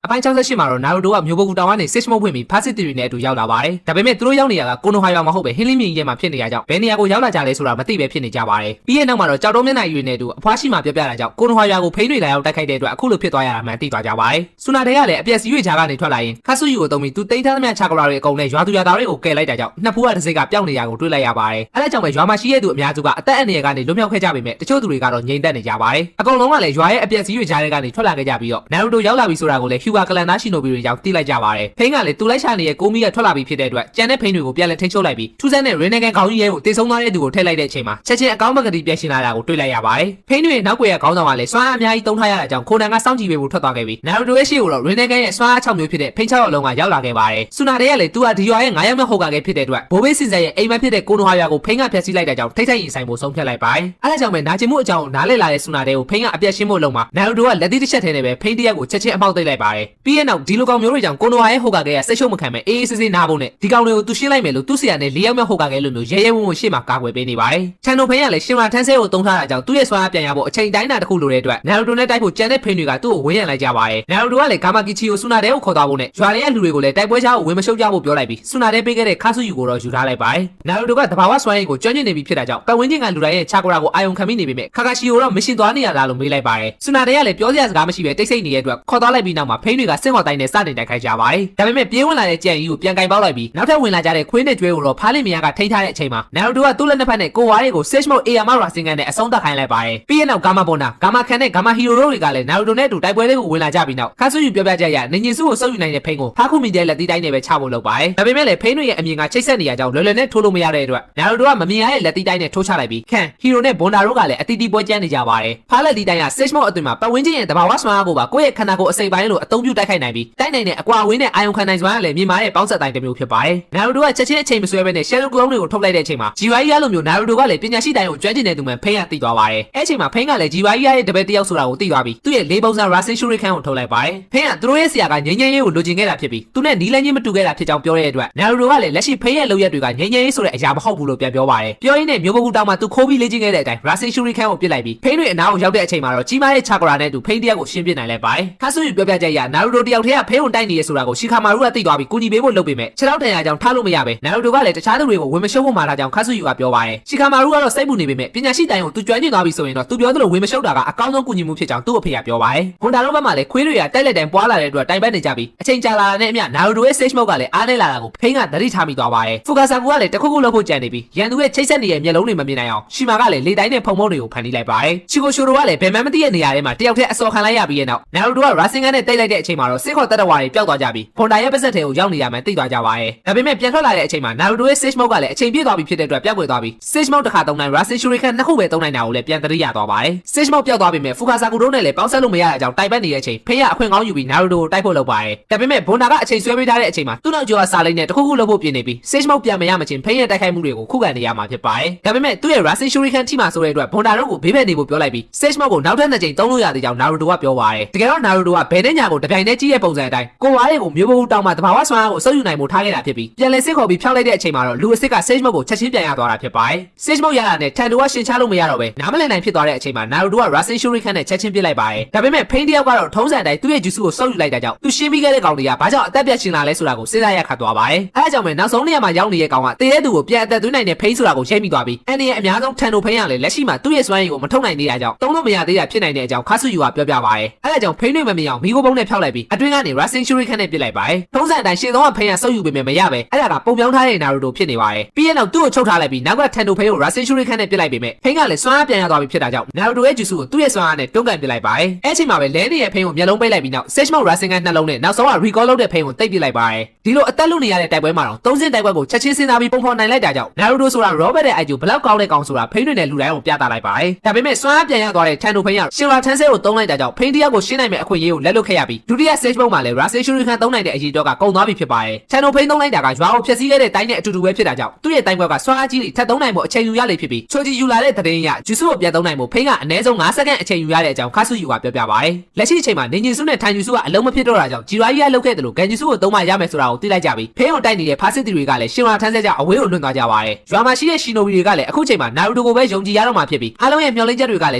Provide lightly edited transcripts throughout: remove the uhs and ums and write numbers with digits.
အပိုင်း68မှာတော့နာရူတိုကမျိုးပုဂ္ဂိုလ်တောင်ကနေ Sage Mode ဖွင့်ပြီးဖာစစ်တီတွေနဲ့အတူရောက်လာပါတယ်။ဒါပေမဲ့သူတို့ရောက်နေရကကိုနိုဟာရွာမဟုတ်ပဲဟင်းလင်းမြင့်ရဲ့မှာဖြစ်နေရကြောင်းဘယ်နေရာကိုရောက်လာကြလဲဆိုတာမသိပဲဖြစ်နေကြပါတယ်။ပြီးရဲ့နောက်မှာတော့ကြောက်တုံးမျက်နှာကြီးတွေနဲ့အတူအဖွားရှိမှပြောပြတာကြောင့်ကိုနိုဟာရွာကိုဖိန်းတွေလာရောက်တိုက်ခိုက်တဲ့အတွက်အခုလိုဖြစ်သွားရတာမှန်သိသွားကြပါတယ်။ဆူနာတဲကလည်းအပျက်စီးရွေးချာကနေထွက်လာရင်ခါဆူယူကိုတုံးပြီးသူတိတ်ထားသမျှချာကရာတွေအကုန်နဲ့ရွာသူရွာသားတွေကိုကယ်လိုက်တာကြောင့်နှစ်ဖူးကတစ်စိတ်ကပျောက်နေရကိုတွေ့လိုက်ရပါတယ်။အဲဒါကြောင့်ပဲရွာမှာရှိတဲ့သူအများစုကအသက်အန္တရာယ်ကနေလွတ်မြောက်ခဲ့ကြပေမဲ့တချို့သူတွေကတော့ငြိမ်သက်နေကြပါတယ်။အကုန်လုံးကလည်းရွာရဲ့အပျက်စီးရွေးချာတွေကနေထွက်လာခဲ့ကြပြီးတော့နာရူတိုရောက်လာပြီဆိုတာကိုလည်းဟျူဂါကလန်သားရှိနိုဘီတွေကြောင့်သိလိုက်ကြပါတယ်။ဖိန်းကလည်းသူလိုက်ချနေတဲ့ကိုမီကထွက်လာပြီးဖြစ်တဲ့အတွက်ကျန်တဲ့ဖိန်းတွေကိုပြန်လည်ထိန်းချုပ်လိုက်ပြီးထူးဆန်းတဲ့ရင်းနေကန်ခေါင်းကြီးရဲကိုတေဆုံးသွားတဲ့သူကိုထည့်လိုက်တဲ့အချိန်မှာချက်ချင်းအကောင်းမကတိပြန်ရှင်လာတာကိုတွေ့လိုက်ရပါတယ်။ဖိန်းတွေနောက်ွယ်ကခေါင်းဆောင်ကလည်းစွမ်းအားအများကြီးသုံးထားရတာကြောင့်ခိုနန်ကစောင့်ကြည့်ပေးဖို့ထွက်သွားခဲ့ပြီးနာရူတိုရဲ့ရှေ့ကိုတော့ရင်းနေကန်ရဲ့စွမ်းအား6မျိုးဖြစ်တဲ့ဖိန်း6ယောက်လုံးကရောက်လာခဲ့ပါတယ်။ဆူနာတဲကလည်းသူကဒီရွာရဲ့9ယောက်မြောက်ဟုတ်ကခဲ့ဖြစ်တဲ့အတွက်ဘိုးဘေးစင်ဆက်ရဲ့အိမ်မက်ဖြစ်တဲ့ကိုနိုဟာရွာကိုဖိန်းကဖျက်ဆီးလိုက်တဲ့ကြောင့်ထိတ်ထိတ်ရင်ဆိုင်ဖို့ဆုံးဖြတ်လိုက်ပါတယ်။အဲဒါကြောင့်ပဲနာကျင်မှုအကြောင်းနားလည်လာတဲ့ဆူနာတဲကိုဖိန်းကအပြတ်ရှင်းဖို့လုံးမှာနာရူတိုကလက်သီးတစ်ချက်ထဲနဲ့ပဲဖိန်းတရက်ကိုချက်ချင်းအပေါက်သိပ်လိုက်ပါတယ်။ပြီးရဲ့နောက်ဒီလိုကောင်မျိုးတွေကြောင့်ကိုနိုဟာရဲ့ဟုတ်ကခဲ့ရစိတ်ရှုပ်မခံမဲ့အေးအေးဆေးဆေးနားဖို့နဲ့ဒီကောင်တွေကိုသူရှင်းလိုက်မယ်လို့သူ့ဆရာနဲ့၄ယောက်မြောက်ဟုတ်ကခဲ့လို့မျိုးရဲရဲဝံ့ဝံ့ရှေ့မှာကာကွယ်ပေးနေပါတယ်။ချန်နိုဖိန်းကလည်းရှင်ရာထန်းဆဲကိုတုံးထားတာကြောင့်သူ့ရဲ့စွမ်းအားပြန်ရဖို့အချိန်တိုင်းတာတစ်ခုလိုတဲ့အတွက်နာရူတိုနဲ့တိုက်ဖို့ကြံတဲ့ဖိန်းတွေကသူ့ကိုဝန်းရံလိုက်ကြပါတယ်။နာရူတိုကလည်းဂါမာကီချီကိုဆူနာတဲကိုခေါ်သွားဖို့နဲ့ရွာရဲ့လူတွေကိုလည်းတိုက်ပွဲချားကိုဝင်မရှုပ်ကြဖို့ပြောလိုက်ပြီးဆူနာတဲပေးခဲ့တဲ့ခါဆူယူကိုတော့ယူထားလိုက်ပါတယ်။နာရူတိုကတဘာဝစွမ်းရည်ကိုကျွမ်းကျင်နေပြီဖြစ်တာကြောင့်ပတ်ဝန်းကျင်ကလူတိုင်းရဲ့ချာကရာကိုအာယုံခံမိနေပေမဲ့ခါကာရှီကိုတော့မရှင်သွားနေရလားလို့မေးလိုက်ပါတယ်။ဆူနာတဲကလည်းပြောစရာစကားမရှိပဲတိတ်ဆိတ်နေတဲ့အတွက်ခေါ်သွားလိုက်ပြီးနောက်မှာဖိန်းတွေကစင့်ခေါ်တိုင်းနဲ့စတင်တိုက်ခိုက်ကြပါတယ်။ဒါပေမဲ့ပြေးဝင်လာတဲ့ကြံကြီးကိုပြန်ကင်ပေါက်လိုက်ပြီးနောက်ထပ်ဝင်လာကြတဲ့ခွေးနဲ့ကျွဲကိုတော့ဖားလင်မယားကထိန်းထားတဲ့အချိန်မှာနာရူတိုကသူ့လက်နှစ်ဖက်နဲ့ကိုဝါတွေကို Sage Mode AMR ရာစင်ကန်နဲ့အဆုံးသတ်ခိုင်းလိုက်ပါတယ်။ပြီးရင်နောက်ဂါမာဘွန်နာဂါမာခန်နဲ့ဂါမာဟီရိုတို့တွေကလည်းနာရူတိုနဲ့အတူတိုက်ပွဲလေးကိုဝင်လာကြပြီးနောက်ခါဆူယူပြောပြချက်ရနေညင်စုကိုစုပ်ယူနိုင်တဲ့ဖိန်းကိုဖားခုမီတဲ့လက်သီးတိုင်းနဲ့ပဲချဖို့လုပ်ပါတယ်။ဒါပေမဲ့လည်းဖိန်းတွေရဲ့အမြင်ကချိတ်ဆက်နေရကြောင်းလွယ်လွယ်နဲ့ထိုးလို့မရတဲ့အတွက်နာရူတိုကမမြင်ရတဲ့လက်သီးတိုင်းနဲ့ထိုးချလိုက်ပြီးခန်ဟီရိုနဲ့ဘွန်နာတို့ကလည်းအတီးတီးပွဲကျန်းနေကြပါတယ်။ဖားလက်သီးတိုင်းက Sage Mode အတွင်းမှာပတ်ဝန်းကျင်ရဲ့တဘာဝစွမ်းအားကိုပါကိုယ့်ရဲ့ခန္ဓာကိုယ်အစိပ်ပိုင်းလို့အသုံးပြုတိုက်ခိုက်နိုင်ပြီးတိုက်နိုင်တဲ့အကွာအဝေးနဲ့အာယုံခံနိုင်စွမ်းကလည်းမြင်မာတဲ့ပေါင်းဆက်တိုင်းတစ်မျိုးဖြစ်ပါတယ်။နာရူတိုကချက်ချင်းအချိန်မဆွဲဘဲနဲ့ Shadow Clone တွေကိုထုတ်လိုက်တဲ့အချိန်မှာဂျီဝါကြီးရလိုမျိုးနာရူတိုကလည်းပညာရှိတိုင်းကိုကျွမ်းကျင်တဲ့သူမှဖိန်းကသိသွားပါတယ်။အဲ့အချိန်မှာဖိန်းကလည်းဂျီဝါကြီးရဲ့တပည့်တယောက်ဆိုတာကိုသိသွားပြီးသူ့ရဲ့လေးပုံစံ Rasen Shuriken ကိုထုတ်လိုက်ပါတယ်။ဖိန်းကသူတို့ရဲ့ဆရာကငြိမ်းချမ်းရေးကိုလိုချင်ခဲ့တာဖြစ်ပြီးသူနဲ့နီးလန်းချင်းမတူခဲ့တာဖြစ်ကြောင်းပြောတဲ့အတွက်နာရူတိုကလည်းလက်ရှိဖိန်းရဲ့လုပ်ရက်တွေကငြိမ်းချမ်းရေးဆိုတဲ့အရာမဟုတ်ဘူးလို့ပြန်ပြောပါတယ်။ပြောရင်းနဲ့မျိုးပုဂ္ဂိုလ်တောင်မှသူခိုးပြီးလေ့ကျင့်ခဲ့တဲ့အတိုင်း Rasen Shuriken ကိုပစ်လိုက်ပြီးဖိန်းတွေအနားကိုရောက်တဲ့အချိန်မှာတော့ကြီးမားတဲ့ချာကရာနဲ့သူဖိန်းတယောက်ကိုရှင်းပြနိုင်လိုက်ပါတယ်။ခါဆူယူပြောပြချက်ရနာရူတိုတယောက်တည်းကဖိန်းကိုတိုက်နေရဆိုတာကိုရှီခါမာရူကသိသွားပြီးကူညီပေးဖို့လုပ်ပေမဲ့ခြေထောက်တန်ရာကြောင့်ထားလို့မရပဲနာရူတိုကလည်းတခြားသူတွေကိုဝင်မရှုပ်ဖို့မှာတာကြောင့်ခါဆူယူကပြောပါတယ်။ရှီခါမာရူကတော့စိတ်ပူနေပေမဲ့ပညာရှိတိုင်းကိုသူကျွမ်းကျင်သွားပြီဆိုရင်တော့သူပြောသလိုဝင်မရှုပ်တာကအကောင်းဆုံးကူညီမှုဖြစ်ကြောင်းသူ့အဖေကပြောပါတယ်။ဟွန်ဒါတို့ဘက်မှာလည်းခွေးတွေကတိုက်လက်တိုင်ပွားလာတဲ့အတွက်တိုင်ပတ်နေကြပြီးအချိန်ကြာလာတာနဲ့အမျှနာရူတိုရဲ့ Sage Mode ကလည်းအားနေလာတာကိုဖိန်းကသတိထားမိသွားပါတယ်။ဖူဂါဆာကူကလည်းတခုခုလုပ်ဖို့ကြံနေပြီးရန်သူရဲ့ချိတ်ဆက်နေတဲ့မျက်လုံးတွေမမြင်နိုင်အောင်ရှီမာကလည်းလေတိုင်းနဲ့ဖုံဖုံတွေကိုဖန်တီးလိုက်ပါတယ်။ချီကိုရှိုတိုကလည်းဘယ်မှမသိတဲ့နေရာထဲမှာတယောက်တည်းအစော်ခံလိုက်ရပြီးရဲ့နောက်နာရူတိုကရာစင်ကန်နဲ့တိုက်လိုက်တဲ့အချိန်မှာတော့စစ်ခေါ်တက်တော်ဝါတွေပျောက်သွားကြပြီးဟွန်ဒါရဲ့ပါဇက်ထဲကိုရောက်နေရမှသိသွားကြပါတယ်။ဒါပေမဲ့ပြန်ထွက်လာတဲ့အချိန်မှာနာရူတိုရဲ့ Sage Mode ကလည်းအချိန်ပြည့်သွားပြီဖြစ်တဲ့အတွက်ပျောက်ကွယ်သွားပြီး Sage Mode တစ်ခါသုံးနိုင် Rasen Shuriken နှစ်ခုပဲသုံးနိုင်တာကိုလည်းပြန်သတိရသွားပါတယ်။ Sage Mode ပျောက်သွားပြီမဲ့ဖူဂါဆာကူတို့နဲ့လည်းပေါင်းဆက်လို့မရတဲ့အကြောင်းတိုင်ပတ်နေတဲ့အချိန်ဖိန်းကအခွင့်ကောင်းယူပြီးနာရူတိုကိုတိုက်ဖို့လုပ်ပါတယ်။ဒါပေမဲ့ဘွန်နာကအချိန်ဆွဲပေးထားတဲ့အချိန်မှာသူ့နောက်ကျောကစာလိမ့်နဲ့တခုခုလုပ်ဖို့ပြင်နေပြီး Sage Mode ပြန်မရမချင်းဖိန်းရဲ့တိုက်ခိုက်မှုတွေကိုခုခံနေရမှာဖြစ်ပါတယ်။ဒါပေမဲ့သူ့ရဲ့ Rasen Shuriken ထိမှဆိုတဲ့အတွက်ဘွန်နာတို့ကိုဘေးဘက်နေဖို့ပြောလိုက်ပြီး Sage Mode ကိုနောက်ထပ်2ကြိမ်သုံးလို့ရသေးကြောင်းနာရူတိုကပြောပါတယ်။တကယ်တော့နာရူတိုကဘယ်နဲ့ညာကိုတပြိုင်တည်းကြီးတဲ့ပုံစံအတိုင်းကိုဝါတွေကိုမျိုးပုဂ္ဂိုလ်တောင်မှတဘာဝစွမ်းအားကိုစုပ်ယူနိုင်မှုထားခဲ့တာဖြစ်ပြီးပြန်လည်စစ်ခေါ်ပြီးဖျောက်လိုက်တဲ့အချိန်မှာတော့လူအစ်စ်က Sage Mode ကိုချက်ချင်းပြန်ရသွားတာဖြစ်ပါတယ်။ Sage Mode ရတာနဲ့ထန်တိုကရှင်ချလို့မရတော့ပဲနားမလည်နိုင်ဖြစ်သွားတဲ့အချိန်မှာနာရူတိုက Rasen Shuriken နဲ့ချက်ချင်းပစ်လိုက်ပါတယ်။ဒါပေမဲ့ဖိန်းတယောက်ကတော့ထုံးစံတိုင်းသူ့ရဲ့ဂျူစုကိုစုပ်ယူလိုက်တာကြောင့်သူရှင်းပြီးခဲ့တဲ့ကောင်တွေကဘာကြောင့်အသက်ပြတ်ရှင်လာလဲဆိုတာကိုစဉ်းစားရခတ်သွားပါတယ်။အဲဒါကြောင့်ပဲနောက်ဆုံးနေရာမှာရောက်နေတဲ့ကောင်ကတည်တဲ့သူကိုပြန်အသက်သွင်းနိုင်တဲ့ဖိန်းဆိုတာကိုရိပ်မိသွားပြီးအန်ဒီရဲ့အများဆုံးထန်တိုဖိန်းရလေလက်ရှိမှာသူ့ရဲ့စွမ်းရည်ကိုမထုတ်နိုင်သေးတာကြောင့်သုံးလို့မရသေးတာဖြစ်နိုင်တဲ့အကြောင်းခါဆူယူကပြောပြပါတယ်။အဲဒါကြောင့်ဖိန်းတွေမမြင်အောင်မီးခိုးပုံးနဲ့ဖျောက်လိုက်ပြီးအတွင်းကနေ Rasen Shuriken နဲ့ပစ်လိုက်ပါတယ်။ထုံးစံအတိုင်းရှေ့ဆုံးကဖိန်းကစုပ်ယူပေမဲ့မရပဲအဲ့ဒါကပုံပြောင်းထားတဲ့နာရူတိုဖြစ်နေပါတယ်။ပြီးရင်တော့သူ့ကိုချုပ်ထားလိုက်ပြီးနောက်ကထန်တိုဖိန်းကို Rasen Shuriken နဲ့ပစ်လိုက်ပေမဲ့ဖိန်းကလည်းစွမ်းအားပြန်ရသွားပြီဖြစ်တာကြောင့်နာရူတိုရဲ့ဂျူစုကိုသူ့ရဲ့စွမ်းအားနဲ့တွန်းကန်ပစ်လိုက်ပါတယ်။အဲ့ချိန်မှာပဲလဲနေတဲ့ဖိန်းကိုမျက်လုံးပိတ်လိုက်ပြီးနောက် Sage Mode Rasen ကနှလုံးနဲ့နောက်ဆုံးက recall လုပ်တဲ့ဖိန်းကိုတိတ်ပစ်လိုက်ပါတယ်။ဒီလိုအသက်လုနေရတဲ့တိုက်ပွဲမှာတော့သုံးစင်းတိုက်ပွဲကိုချက်ချင်းစဉ်းစားပြီးပုံဖော်နိုင်လိုက်တာကြောင့်နာရူတိုဆိုတာ Robert ရဲ့ IQ ဘလောက်ကောင်းတဲ့ကောင်ဆိုတာဖိန်းတွေနဲ့လူတိုင်းကိုပြသလိုက်ပါတယ်။ဒါပေမဲ့စွမ်းအားပြန်ရသွားတဲ့ထန်တိုဖိန်းကရှင်ရာထန်းဆဲကိုသုံးလိုက်တာကြောင့်ဖိန်းတယောက်ကိုရှင်းနိုင်မဲ့အခွင့်အရေးကိုလက်လွတ်ခဲ့ရပြီးဒုတိယ Sage Mode မှာလည်း Rasen Shuriken သုံးနိုင်တဲ့အရေးတော့ကကုန်သွားပြီဖြစ်ပါတယ်။ထန်တိုဖိန်းသုံးလိုက်တာကရွာကိုဖျက်ဆီးခဲ့တဲ့တိုင်းနဲ့အတူတူပဲဖြစ်တာကြောင့်သူ့ရဲ့တိုင်းကွက်ကစွမ်းအားကြီးတွေထပ်သုံးနိုင်ဖို့အချိန်ယူရလိမ့်ဖြစ်ပြီးချိုကြီးယူလာတဲ့သတင်းအရဂျူစုကိုပြန်သုံးနိုင်ဖို့ဖိန်းကအနည်းဆုံး5စက္ကန့်အချိန်ယူရတဲ့အကြောင်းခါဆူယူကပြောပြပါတယ်။လက်ရှိအချိန်မှာနေညင်စုနဲ့ထိုင်ဂျူစုကအလုံးမဖြစ်တော့တာကြောင့်ဂျီရာကြီးကလုပ်ခဲ့တယ်လို့ဂန်ဂျူစုကိုသုံးမှရမယ်ဆိုတာကိုသိလိုက်ကြပြီးဖိန်းကိုတိုက်နေတဲ့ဖာစစ်တီတွေကလည်းရှင်ရာထန်းဆဲကြောင့်အဝေးကိုလွင့်သွားကြပါတယ်။ရွာမှာရှိတဲ့ရှီနိုဘီတွေကလည်းအခုချိန်မှာနာရူတိုကိုပဲယုံကြည်ရတော့မှာဖြစ်ပြီးအားလုံးရဲ့မျှော်လင့်ချက်တွေကလည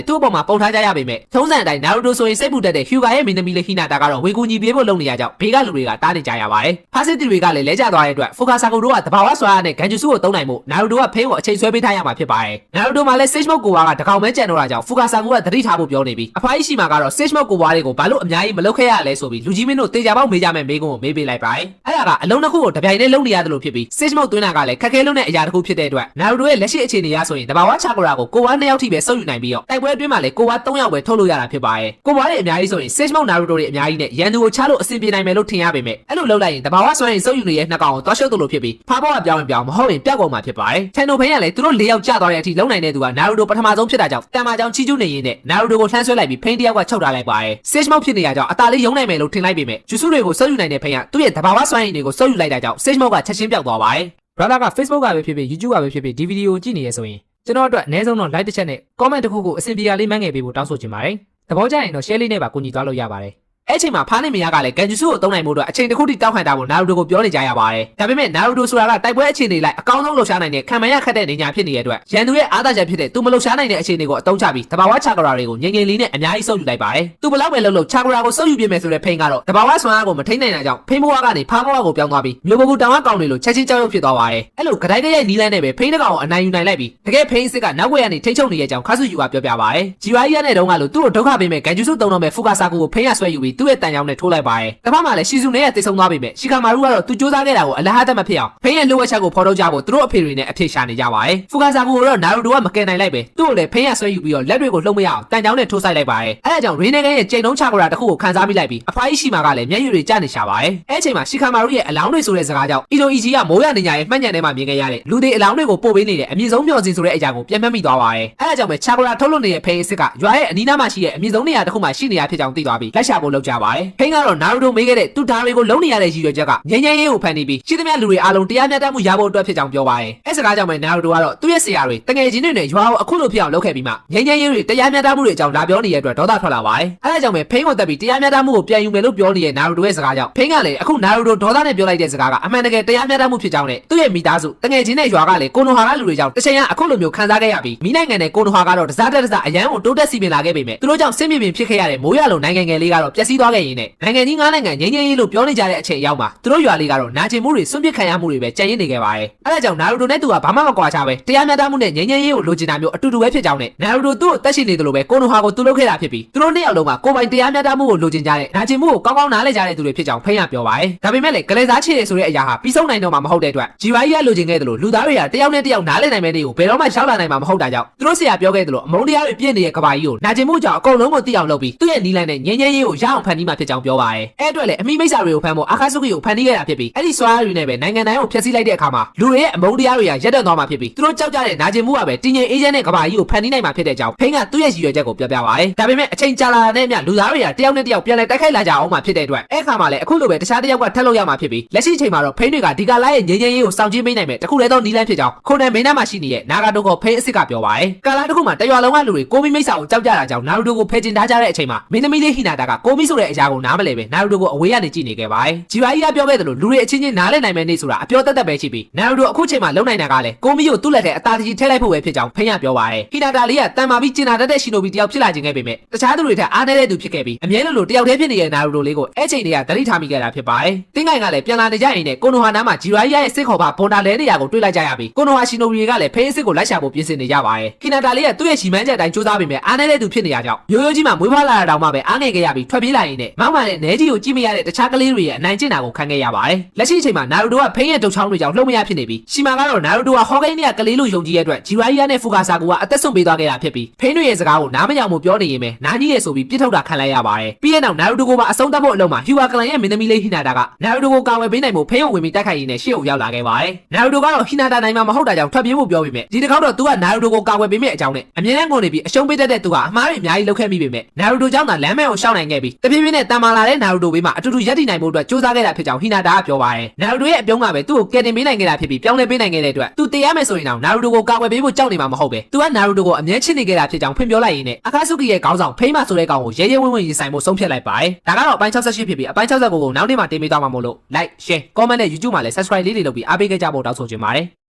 ်းသူ့အပေါ်မှာပုံထားကြရပေမဲ့ထုံးစံအတိုင်းနာရူတိုဆိုရင်စိတ်ပူတတ်တဲ့ဟျူဂါရဲ့မင်းသမီးလေးဟီနာတာကတော့ ကတော့ဝေကူညီပေးဖို့လုပ်နေရကြောင်းဘေးကလူတွေကတားနေကြရပါတယ်။ဖာစစ်တီတွေကလည်းလဲကျသွားတဲ့အတွက်ဖူကာဆာကူတို့ကတဘာဝဆွာနဲ့ဂန်ဂျူစုကိုတုံးနိုင်မှုနာရူတိုကဖိန်းကိုအချိန်ဆွဲပေးထားရမှာဖြစ်ပါတယ်။နာရူတိုမှာလည်း Sage Mode ကိုဝါကတကောင်မဲကြံတော့တာကြောင့်ဖူကာဆာကူကသတိထားဖို့ပြောနေပြီးအဖိုင်းရှိမှာကတော့ Sage Mode ကိုဝါတွေကိုဘာလို့အများကြီးမလုပ်ခဲ့ရလဲဆိုပြီးလူကြီးမင်းတို့တေချာပေါက်မေးကြမဲ့မေးခွန်းကိုမေးပေးလိုက်ပါတယ်။အဲ့ဒါကအလုံးတစ်ခုကိုတပြိုင်တည်းလုံးနေရတယ်လို့ဖြစ်ပြီး Sage Mode သွင်းတာကလည်းခက်ခဲလုံးတဲ့အရာတစ်ခုဖြစ်တဲ့အတွက်နာရူတိုရဲ့လက်ရှိအခြေအနေအရဆိုရင်တဘာဝချာကရာကိုကိုဝါ2ယောက်ထိပဲစုပ်ယူနိုင်ပြီးတော့တိုက်ပွဲအတွင်းမှာလည်းကိုဝါ3ယောက်ပဲထုတ်လို့ရတာဖြစ်ပါတယ်။ကိုဝါတွေအများကြီးဆိုရင် Sage Mode နာရူတိုတွေအများကြီးနဲ့ရန်သူကိုချလို့အဆင်ပြေနိုင်မယ်လို့ထင်ရပေမဲ့အဲ့လိုလုပ်လိုက်ရင်တဘာဝဆွမ်းရင်စုပ်ယူနေတဲ့နှစ်ကောင်ကိုသွားရှုပ်လို့ဖြစ်ပြီးဖာဘောကပြောင်းမဟုတ်ရင်ပြောက်ကုန်မှာဖြစ်ပါတယ်။ချန်နိုဖိန်းကလည်းသူတို့၄ယောက်ကျသွားတဲ့အထိလုံနိုင်တဲ့သူကနာရူတိုပထမဆုံးဖြစ်တာကြောင့်တန်မာကြောင်ချီကျူးနေရင်းနဲ့နာရူတိုကိုလှမ်းဆွဲလိုက်ပြီးဖိန်းတယောက်ကချုပ်ထားလိုက်ပါတယ်။ Sage Mode ဖြစ်နေရကြောင်းအသာလေးယုံနိုင်မယ်လို့ထင်လိုက်ပေမဲ့ဂျူစုတွေကိုစုပ်ယူနိုင်တဲ့ဖိန်းကသူ့ရဲ့တဘာဝဆွမ်းရင်တွေကိုစုပ်ယူလိုက်တာကြောင့် Sage Mode ကချက်ချင်းပြောက်သွားပါတယ်။ brother က Facebook ကပဲဖြစ်ဖြစ် YouTube ကပဲဖြစ်ဖြစ်ဒီဗီဒီယိုကြည့်နေရဆိုရင်ကျွန်တော်အတွက်အနည်းဆုံးတော့ like တစ်ချက်နဲ့ comment တစ်ခုကိုအဆင်ပြေရလေးမှန်းငယ်ပေးဖို့တောင်းဆိုချင်ပါတယ်။သဘောကျရင်တော့ share လေးနဲ့ပါကူညီသွားလို့ရပါတယ်။အဲ့ချိန်မှာဖားနေမရကလည်းဂန်ဂျူစုကိုတုံးနိုင်မှုအတွက်အချိန်တစ်ခုထိတောက်ခံတာကိုနာရူတိုကိုပြောနေကြရပါတယ်။ဒါပေမဲ့နာရူတိုဆိုတာကတိုက်ပွဲအခြေအနေလိုက်အကောင်းဆုံးလှုပ်ရှားနိုင်တဲ့ခံမရခက်တဲ့နေညာဖြစ်နေတဲ့အတွက်ရန်သူရဲ့အားသာချက်ဖြစ်တဲ့သူမလှုပ်ရှားနိုင်တဲ့အခြေအနေကိုအတုံးချပြီးတဘာဝချာကရာတွေကိုငြိမ်ငြိမ်လေးနဲ့အများကြီးစုပ်ယူလိုက်ပါတယ်။သူဘလောက်ပဲလှုပ်ချာကရာကိုစုပ်ယူပြမယ်ဆိုတဲ့ဖိန်းကတော့တဘာဝဆွမ်းအားကိုမထိန်နိုင်တာကြောင့်ဖိန်းဘဝကနေဖားဘဝကိုပြောင်းသွားပြီးမျိုးဘကူတောင်ဝကောင်တွေလိုချက်ချင်းကြောက်ရွံ့ဖြစ်သွားပါတယ်။အဲ့လိုဂဒိုက်ရဲ့နီးလန်းနဲ့ပဲဖိန်းတစ်ကောင်ကိုအနိုင်ယူနိုင်လိုက်ပြီးတကယ်ဖိန်းစစ်ကနောက်ွယ်ကနေထိချုံနေရကြောင်းခါဆူယူကပြောပြပါတယ်။ဂျီဝါကြီးရတဲ့တုန်းကလို့သူ့ကိုဒုက္ခပေးမဲ့ဂန်ဂျူစုတုံးတော့မဲ့ဖူကာဆာကူကိုဖိန်းရဆွဲယူပြီးသူ့ရဲ့တန်ကြောင်နဲ့ထိုးလိုက်ပါတယ်။တဖက်မှာလည်းရှီဇူနဲ့ရတိတ်ဆုံးသွားပြီမဲ့ရှီကာမာရူကတော့သူစူးစမ်းခဲ့တာကိုအလဟတ်တမဖြစ်အောင်ဖိန်းရဲ့လိုအပ်ချက်ကိုဖော်ထုတ်ကြဖို့သူတို့အဖေတွေနဲ့အဖေရှာနေကြပါတယ်။ဖူကာဆာကူကတော့နာရူတိုကမကယ်နိုင်လိုက်ပဲသူ့ကိုလည်းဖိန်းရဆွဲယူပြီးတော့လက်တွေကိုလှုပ်မရအောင်တန်ကြောင်နဲ့ထိုးဆိုင်လိုက်ပါတယ်။အဲဒါကြောင့်ရေနေကန်ရဲ့ကြိမ်လုံးချာကရာတစ်ခုကိုခံစားမိလိုက်ပြီးအဖိုင်းရှိမှာကလည်းမျက်ရည်တွေကျနေရှာပါတယ်။အဲအချိန်မှာရှီကာမာရူရဲ့အလောင်းတွေဆိုတဲ့စကားကြောင့်အီတိုအီဂျီကမိုးရနေညာရဲ့မှတ်ညံထဲမှာမြင်ခဲ့ရတဲ့လူတွေအလောင်းတွေကိုပို့ပေးနေတဲ့အမြင့်ဆုံးမျှော်စင်ဆိုတဲ့အရာကိုပြန်မှတ်မိသွားပါတယ်။အဲဒါကြောင့်ပဲချာကရာထုတ်လွှတ်နေတဲ့ဖိန်းအစ်စ်ကရွာရဲ့အနီးနားမှာရှိတဲ့အမြင့်ဆုံးနေရာတစ်ခုမှာရှိနေရဖြစ်ကြောင်းသိသွားပြီးလက်ရှာဖို့လုပ်ကြပါတယ်။ဖိန်းကတော့နာရူတိုမေးခဲ့တဲ့သူ့ဓာတွေကိုလုံးနေရတဲ့ရည်ရွယ်ချက်ကငြိမ်းချမ်းရေးကိုဖန်တီးပြီးရှိသမျှလူတွေအားလုံးတရားမျှတမှုရဖို့အတွက်ဖြစ်ကြောင်းပြောပါတယ်။အဲစကားကြောင့်ပဲနာရူတိုကတော့သူ့ရဲ့ဆရာတွေတငယ်ချင်းတွေနဲ့ရွာကိုအခုလိုဖြစ်အောင်လုပ်ခဲ့ပြီးမှငြိမ်းချမ်းရေးတွေတရားမျှတမှုတွေအကြောင်းလာပြောနေတဲ့အတွက်ဒေါသထွက်လာပါတယ်။အဲဒါကြောင့်ပဲဖိန်းကိုတက်ပြီးတရားမျှတမှုကိုပြန်ယူမယ်လို့ပြောနေတဲ့နာရူတိုရဲ့စကားကြောင့်ဖိန်းကလည်းအခုနာရူတိုဒေါသနဲ့ပြောလိုက်တဲ့စကားကအမှန်တကယ်တရားမျှတမှုဖြစ်ကြောင်းနဲ့သူ့ရဲ့မိသားစုတငယ်ချင်းနဲ့ရွာကလည်းကိုနိုဟာကလူတွေကြောင့်တစ်ချိန်ကအခုလိုမျိုးခံစားခဲ့ရပြီးမိနိုင်ငံနဲ့ကိုနိုဟာကတော့တစားတက်တစားအရန်ကိုတိုးတက်စီပင်လာခဲ့ပေမဲ့သူတို့ကြောင့်စစ်မြေပြင်ဖြစ်ခဲ့ရတဲ့မိုးရလုံနိုင်ငံငယ်လေးကတော့ပျက်စီးသွားခဲ့ရင်းနဲ့နိုင်ငံကြီး9နိုင်ငံငြိမ်းချမ်းရေးလို့ပြောနေကြတဲ့အချိန်ရောက်မှာသူတို့ရွာလေးကတော့နာကျင်မှုတွေစွန့်ပစ်ခံရမှုတွေပဲကြံ့ရင်နေခဲ့ပါတယ်။အဲဒါကြောင့်နာရူတိုနဲ့သူကဘာမှမကွာခြားပဲတရားမျှတမှုနဲ့ငြိမ်းချမ်းရေးကိုလိုချင်တာမျိုးအတူတူပဲဖြစ်ကြောင်းနဲ့နာရူတိုသူ့ကိုတက်ရှိနေတယ်လို့ပဲကိုနိုဟာကိုသူလုပ်ခဲ့တာဖြစ်ပြီးသူတို့နှစ်ယောက်လုံးကကိုပိုင်တရားမျှတမှုကိုလိုချင်ကြတဲ့နာကျင်မှုကိုကောင်းကောင်းနားလည်ကြတဲ့သူတွေဖြစ်ကြောင်းဖိန်းကပြောပါတယ်။ဒါပေမဲ့လည်းကလေးစားချစ်ရဆိုတဲ့အရာဟာပြီးဆုံးနိုင်တော့မှာမဟုတ်တဲ့အတွက်ဂျီဝါကြီးကလိုချင်ခဲ့တယ်လို့လူသားတွေကတယောက်နဲ့တယောက်နားလည်နိုင်မဲ့တွေကိုဘယ်တော့မှရှောက်လာနိုင်မှာမဟုတ်တာကြောင့်သူတို့ဆရာပြောခဲ့တယ်လို့အမုန်းတရားတွေပြည့်နေတဲ့ကဘာကြီးကိုနာကျင်မှုကြောင့်အကုန်လုံးကိုသိအောင်လုပ်ပြီးသူ့ရဲ့နီးလန်းနဲ့ငြိမ်းချမ်းရေးကိုရအောင်ဖန်တီးမှဖြစ်ကြောင်းပြောပါတယ်။အဲအတွက်လည်းအမိမိတ်ဆာတွေကိုဖမ်းဖို့အာခါဆုကီကိုဖန်တီးခဲ့တာဖြစ်ပြီးအဲ့ဒီစွာရည်နဲ့ပဲနိုင်ငံတိုင်းကိုဖျက်ဆီးလိုက်တဲ့အခါမှာလူတွေရဲ့အမုန်းတရားတွေကရပ်တန့်သွားမှာဖြစ်ပြီးသူတို့ကြောက်ကြတဲ့နာကျင်မှုကပဲတည်ငြိမ်အေးချမ်းတဲ့ကဘာကြီးကိုဖန်တီးနိုင်မှာဖြစ်တဲ့အကြောင်းဖိန်းကသူ့ရဲ့ရည်ရွယ်ချက်ကိုပြောပြပါတယ်။ဒါပေမဲ့အချိန်ကြာလာတဲ့မြလူသားတွေကတယောက်နဲ့တယောက်ပြန်လဲတိုက်ခိုက်လာကြအောင်မှာဖြစ်တဲ့အတွက်အဲ့ခါမှာလည်းအခုလိုပဲတခြားတယောက်ကထပ်လို့ရမှာဖြစ်ပြီးလက်ရှိအချိန်မှာတော့ဖိန်းတွေကဒီကလာရဲ့ငြိမ်းချမ်းရေးကိုစောင့်ကြည့်ပေးနိုင်မဲ့တခုတည်းသောနီးလန်းဖြစ်ကြောင်းခုန်နယ်မင်းသားမှာရှိနေတဲ့နာဂါတိုကိုဖိန်းအစ်စ်ကပြောပါတယ်။ကာလာတစ်ခုမှာတရွာလုံးကလူတွေကိုမီမိတ်ဆာကိုကြောက်ကြတာကြောင့်နာရူတိုကိုဖယ်ကျင်ထားကြတဲ့အချိန်မှာမင်းသမီးလေးဟီနာတာကကိုမီဆိုတဲ့အရာကိုနားမလဲပဲနာရူတိုကိုအဝေးကနေကြည့်နေခဲ့ပါတယ်။ဂျီဝါကြီးကပြောခဲ့တယ်လို့လူတွေအချင်းချင်းနားလည်နိုင်မဲ့နေဆိုတာအပြောတတ်တတ်ပဲရှိပြီးနာရူတိုအခုချိန်မှာလုံနိုင်တာကလည်းကိုမီကိုသူ့လက်ထဲအသာတကြီးထည့်လိုက်ဖို့ပဲဖြစ်ကြောင်းဖိန်းကပြောပါတယ်။ဟီနာတာလေးကတန်မာပြီးကျင်နာတတ်တဲ့ရှင်နိုဘီတယောက်ဖြစ်လာခြင်းခဲ့ပေမဲ့တခြားသူတွေထက်အားနည်းတဲ့သူဖြစ်ခဲ့ပြီးအမြဲလိုတယောက်တည်းဖြစ်နေတဲ့နာရူတိုလေးကိုအဲ့ချိန်တွေကသတိထားမိခဲ့တာဖြစ်ပါတယ်။တင်းငိုင်ကလည်းပြန်လာနေကြရင်နဲ့ကိုနိုဟာနားမှာဂျီဝါကြီးရဲ့စစ်ခေါ်ပါဘွန်တာလဲနေရာကိုတွေ့လိုက်ကြရပြီးကိုနိုဟာရှင်နိုဘီကလည်းဖိန်းအစ်စ်ကိုလိုက်ရှာဖို့ပြင်ဆင်နေကြပါတယ်။ဟီနာတာလေးကသူ့ရဲ့ချီမန်းချက်အတိုင်းစူးစမ်းပေမဲ့အားနည်းတဲ့သူဖြစ်နေရကြောင်းရိုးရိုးကြီးမှမွေးဖွားလာတာတောင်မှပဲအားငယ်ခဲ့ရပြီးထွက်ပြေးလာရင်နဲ့မောက်မှလည်းနဲကြီးကိုကြည့်မရတဲ့တခြားကလေးတွေရဲ့အနိုင်ကျင့်တာကိုခံခဲ့ရပါတယ်။လက်ရှိအချိန်မှာနာရူတိုကဖိန်းရဲ့တုတ်ချောင်းတွေကြောင့်လှုပ်မရဖြစ်နေပြီးရှီမာကတော့နာရူတိုကဟောကိန်းနဲ့ကလေးလိုယုံကြည်ရတဲ့အတွက်ဂျီဝါကြီးနဲ့ဖူကာဆာကူကအသက်ဆုံးပေးသွားခဲ့တာဖြစ်ပြီးဖိန်းတွေရဲ့စကားကိုနားမယောင်မှုပြောနေရင်ပဲနားကြီးရဲ့ဆိုပြီးပြစ်ထုတ်တာခံလိုက်ရပါတယ်။ပြီးတဲ့နောက်နာရူတိုကိုပါအဆုံးသတ်ဖို့အလုံးမှာဟီဝါကလန်ရဲ့မင်းသမီးလေးဟီနာတာကနာရူတိုကိုကာဝယ်ပေးနိုင်မှုဖိန်းကိုဝင်ပြီးတိုက်ခိုက်ရင်းနဲ့ရှေ့ကိုရောက်လာခဲ့ပါတယ်။နာရူတိုကတော့ဟီနာတာနိုင်မှာမဟုတ်တာကြောင့်ထွက်ပြေးဖို့ပြောပေမဲ့ဒီတစ်ခေါက်တော့သူကနာရူတိုကိုကာဝယ်ပေးမဲ့အကြောင်းနဲ့အမြဲတမ်းကုန်နေပြီးအရှုံးပေးတတ်တဲ့သူကအမှားတွေအများကြီးလုပ်ခဲ့မိပေမဲ့နာရူတိုကြောင့်သာလမ်းမဲကိုရှောက်နိုင်ခဲ့ပြီးတပြေးပြေးနဲ့တန်မာလာတဲ့နာရူတိုဘေးမှာအတူတူရပ်တည်နိုင်ဖို့အတွက်စူးစမ်းခဲ့တာဖြစ်ကြောင်းဟီနာတာကပြောပါတယ်။နာရူတိုရဲ့အပြုံးကပဲသူ့ကိုကယ်တင်ပေးနိုင်ခဲ့တာဖြစ်ပြီးပြောင်းလဲပေးနိုင်ခဲ့တဲ့အတွက်သူတရားမယ်ဆိုရင်တော့နာရူတိုကိုကာဝယ်ပေးဖို့ကြောက်နေမှာမဟုတ်ပဲသူကနာရူတိုကိုအမြဲချစ်နေခဲ့တာဖြစ်ကြောင်းဖွင့်ပြောလိုက်ရင်းနဲ့အခါဆုကီရဲ့ခေါင်းဆောင်ဖိန်းမဆိုတဲ့ကောင်ကိုရဲရဲဝံ့ဝံ့ရင်ဆိုင်ဖို့ဆုံးဖြတ်လိုက်ပါတယ်။ဒါကတော့အပိုင်း68ဖြစ်ပြီးအပိုင်း69ကိုနောက်နေ့မှတင်ပေးသွားမှာမို့လို့ like share comment နဲ့ YouTube မှာလည်း subscribe လေးတွေလုပ်ပြီးအားပေးခဲ့ကြဖို့တောင်းဆိုချင်ပါတယ်။